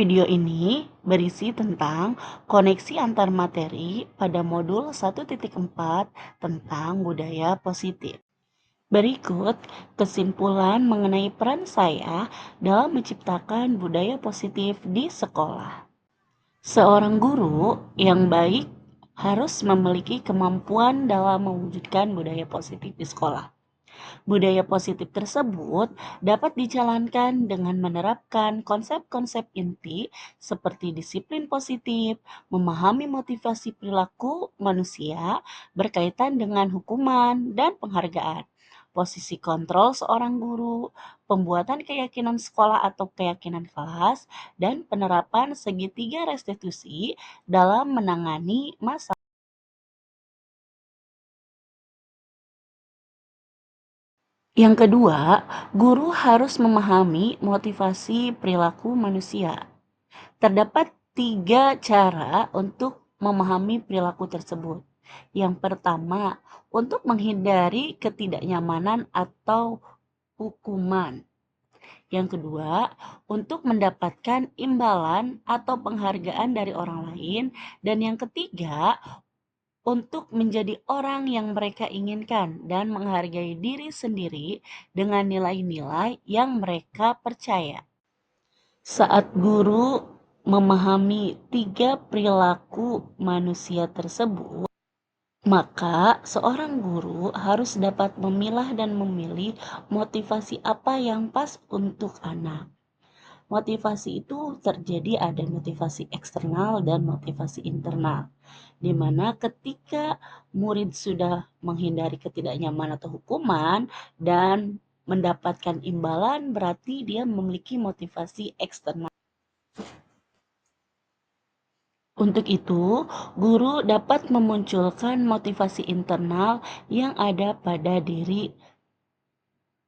Video ini berisi tentang koneksi antar materi pada modul 1.4 tentang budaya positif. Berikut kesimpulan mengenai peran saya dalam menciptakan budaya positif di sekolah. Seorang guru yang baik harus memiliki kemampuan dalam mewujudkan budaya positif di sekolah. Budaya positif tersebut dapat dijalankan dengan menerapkan konsep-konsep inti seperti disiplin positif, memahami motivasi perilaku manusia berkaitan dengan hukuman dan penghargaan, posisi kontrol seorang guru, pembuatan keyakinan sekolah atau keyakinan kelas, dan penerapan segitiga restitusi dalam menangani masalah. Yang kedua, guru harus memahami motivasi perilaku manusia. Terdapat 3 cara untuk memahami perilaku tersebut. Yang pertama, untuk menghindari ketidaknyamanan atau hukuman. Yang kedua, untuk mendapatkan imbalan atau penghargaan dari orang lain. Dan yang ketiga, untuk menjadi orang yang mereka inginkan dan menghargai diri sendiri dengan nilai-nilai yang mereka percaya. Saat guru memahami 3 perilaku manusia tersebut, maka seorang guru harus dapat memilah dan memilih motivasi apa yang pas untuk anak. Motivasi itu terjadi ada motivasi eksternal dan motivasi internal, di mana ketika murid sudah menghindari ketidaknyamanan atau hukuman dan mendapatkan imbalan, berarti dia memiliki motivasi eksternal. Untuk itu, guru dapat memunculkan motivasi internal yang ada pada diri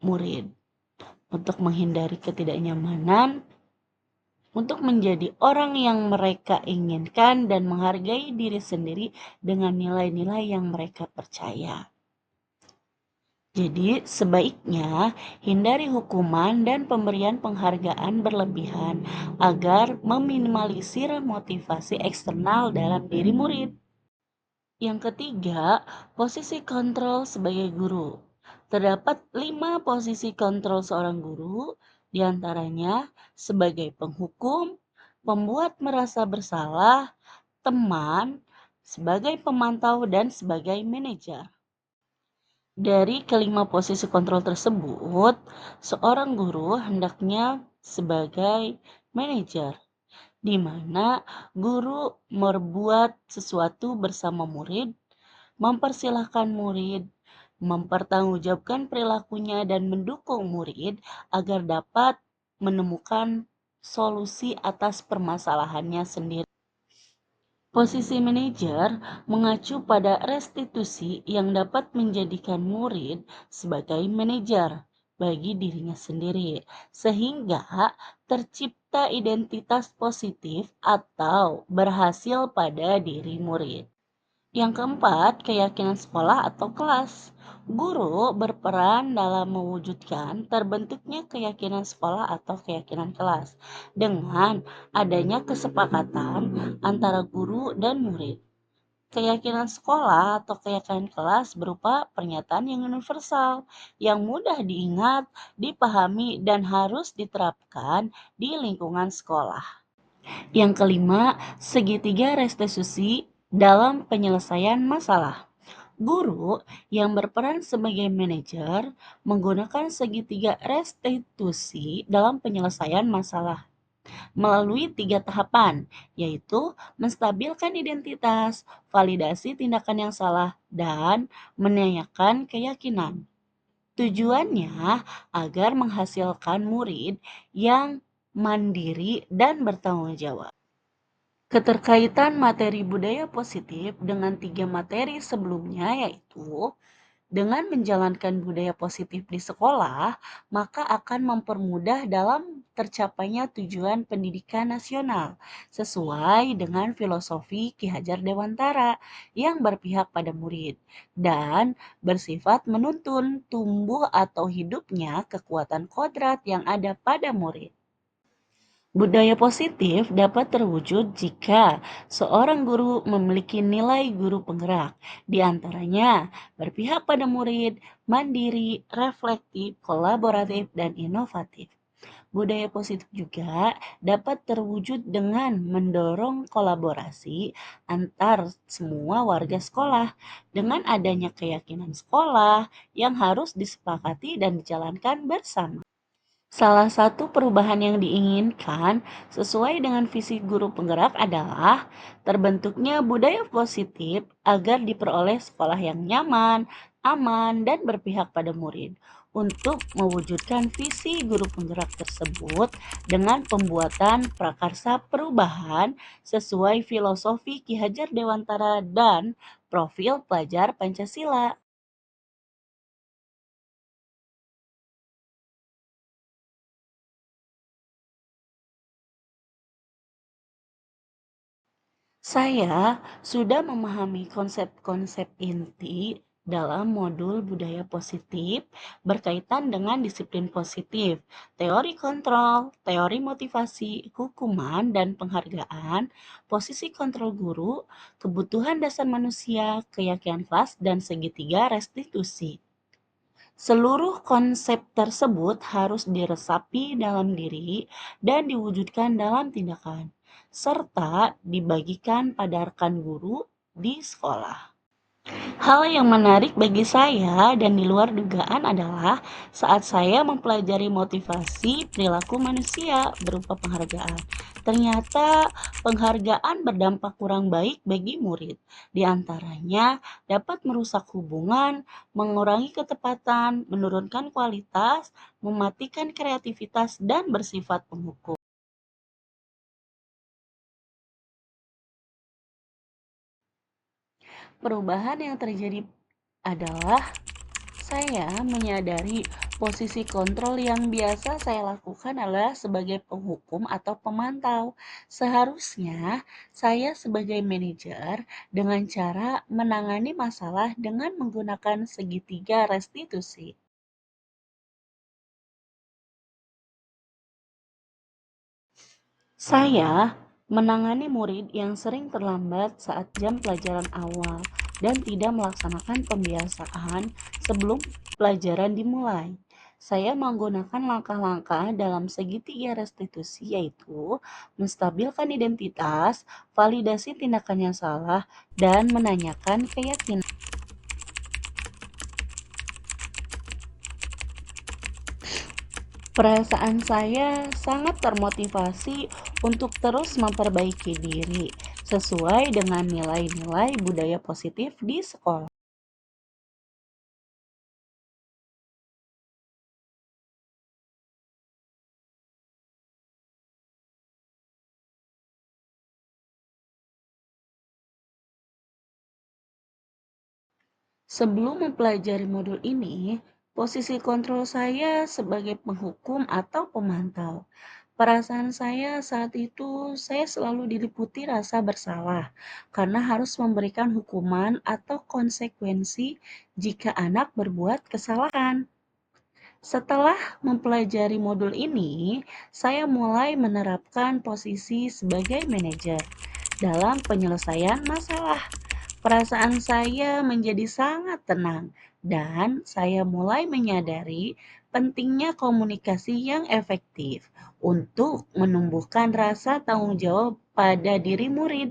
murid untuk menghindari ketidaknyamanan, untuk menjadi orang yang mereka inginkan dan menghargai diri sendiri dengan nilai-nilai yang mereka percaya. Jadi, sebaiknya hindari hukuman dan pemberian penghargaan berlebihan agar meminimalisir motivasi eksternal dalam diri murid. Yang ketiga, posisi kontrol sebagai guru. Terdapat 5 posisi kontrol seorang guru, diantaranya sebagai penghukum, pembuat merasa bersalah, teman, sebagai pemantau, dan sebagai manajer. Dari kelima posisi kontrol tersebut, seorang guru hendaknya sebagai manajer, di mana guru membuat sesuatu bersama murid, mempersilahkan murid, mempertanggungjawabkan perilakunya, dan mendukung murid agar dapat menemukan solusi atas permasalahannya sendiri. Posisi manajer mengacu pada restitusi yang dapat menjadikan murid sebagai manajer bagi dirinya sendiri, sehingga tercipta identitas positif atau berhasil pada diri murid. Yang keempat, keyakinan sekolah atau kelas. Guru berperan dalam mewujudkan terbentuknya keyakinan sekolah atau keyakinan kelas dengan adanya kesepakatan antara guru dan murid. Keyakinan sekolah atau keyakinan kelas berupa pernyataan yang universal, yang mudah diingat, dipahami, dan harus diterapkan di lingkungan sekolah. Yang kelima, segitiga restitusi dalam penyelesaian masalah. Guru yang berperan sebagai manajer menggunakan segitiga restitusi dalam penyelesaian masalah melalui 3 tahapan, yaitu menstabilkan identitas, validasi tindakan yang salah, dan menanyakan keyakinan. Tujuannya agar menghasilkan murid yang mandiri dan bertanggung jawab. Keterkaitan materi budaya positif dengan 3 materi sebelumnya yaitu dengan menjalankan budaya positif di sekolah, maka akan mempermudah dalam tercapainya tujuan pendidikan nasional sesuai dengan filosofi Ki Hajar Dewantara yang berpihak pada murid dan bersifat menuntun tumbuh atau hidupnya kekuatan kodrat yang ada pada murid. Budaya positif dapat terwujud jika seorang guru memiliki nilai guru penggerak, di antaranya berpihak pada murid, mandiri, reflektif, kolaboratif, dan inovatif. Budaya positif juga dapat terwujud dengan mendorong kolaborasi antar semua warga sekolah dengan adanya keyakinan sekolah yang harus disepakati dan dijalankan bersama. Salah satu perubahan yang diinginkan sesuai dengan visi guru penggerak adalah terbentuknya budaya positif agar diperoleh sekolah yang nyaman, aman, dan berpihak pada murid. Untuk mewujudkan visi guru penggerak tersebut dengan pembuatan prakarsa perubahan sesuai filosofi Ki Hajar Dewantara dan profil pelajar Pancasila. Saya sudah memahami konsep-konsep inti dalam modul budaya positif berkaitan dengan disiplin positif, teori kontrol, teori motivasi, hukuman dan penghargaan, posisi kontrol guru, kebutuhan dasar manusia, keyakinan kelas, dan segitiga restitusi. Seluruh konsep tersebut harus diresapi dalam diri dan diwujudkan dalam tindakan, serta dibagikan pada rekan guru di sekolah. Hal yang menarik bagi saya dan di luar dugaan adalah saat saya mempelajari motivasi perilaku manusia berupa penghargaan. Ternyata penghargaan berdampak kurang baik bagi murid. Di antaranya dapat merusak hubungan, mengurangi ketepatan, menurunkan kualitas, mematikan kreativitas, dan bersifat penghukum. Perubahan yang terjadi adalah saya menyadari posisi kontrol yang biasa saya lakukan adalah sebagai penghukum atau pemantau. Seharusnya saya sebagai manajer dengan cara menangani masalah dengan menggunakan segitiga restitusi. Saya menangani murid yang sering terlambat saat jam pelajaran awal dan tidak melaksanakan pembiasaan sebelum pelajaran dimulai. Saya menggunakan langkah-langkah dalam segitiga restitusi yaitu menstabilkan identitas, validasi tindakan yang salah, dan menanyakan keyakinan. Perasaan saya sangat termotivasi untuk terus memperbaiki diri sesuai dengan nilai-nilai budaya positif di sekolah. Sebelum mempelajari modul ini, posisi kontrol saya sebagai penghukum atau pemantau. Perasaan saya saat itu, saya selalu diliputi rasa bersalah karena harus memberikan hukuman atau konsekuensi jika anak berbuat kesalahan. Setelah mempelajari modul ini, saya mulai menerapkan posisi sebagai manajer dalam penyelesaian masalah. Perasaan saya menjadi sangat tenang, dan saya mulai menyadari pentingnya komunikasi yang efektif untuk menumbuhkan rasa tanggung jawab pada diri murid.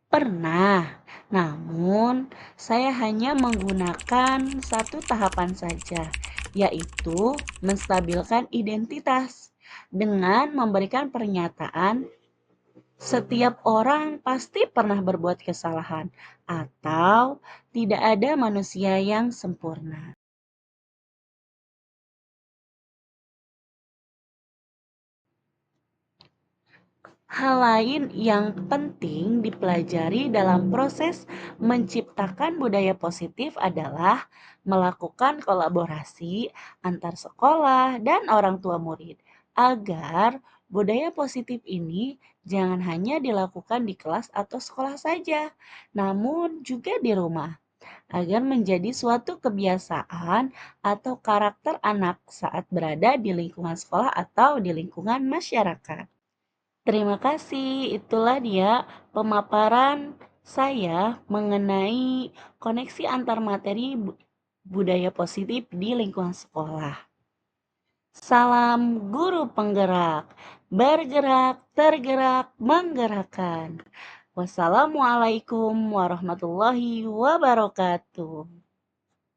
Pernah, namun saya hanya menggunakan satu tahapan saja, yaitu menstabilkan identitas dengan memberikan pernyataan setiap orang pasti pernah berbuat kesalahan atau tidak ada manusia yang sempurna. Hal lain yang penting dipelajari dalam proses menciptakan budaya positif adalah melakukan kolaborasi antar sekolah dan orang tua murid agar budaya positif ini jangan hanya dilakukan di kelas atau sekolah saja, namun juga di rumah. agar menjadi suatu kebiasaan atau karakter anak saat berada di lingkungan sekolah atau di lingkungan masyarakat. Terima kasih, itulah dia pemaparan saya mengenai koneksi antar materi budaya positif di lingkungan sekolah. Salam guru penggerak, bergerak, tergerak, menggerakkan. Wassalamualaikum warahmatullahi wabarakatuh.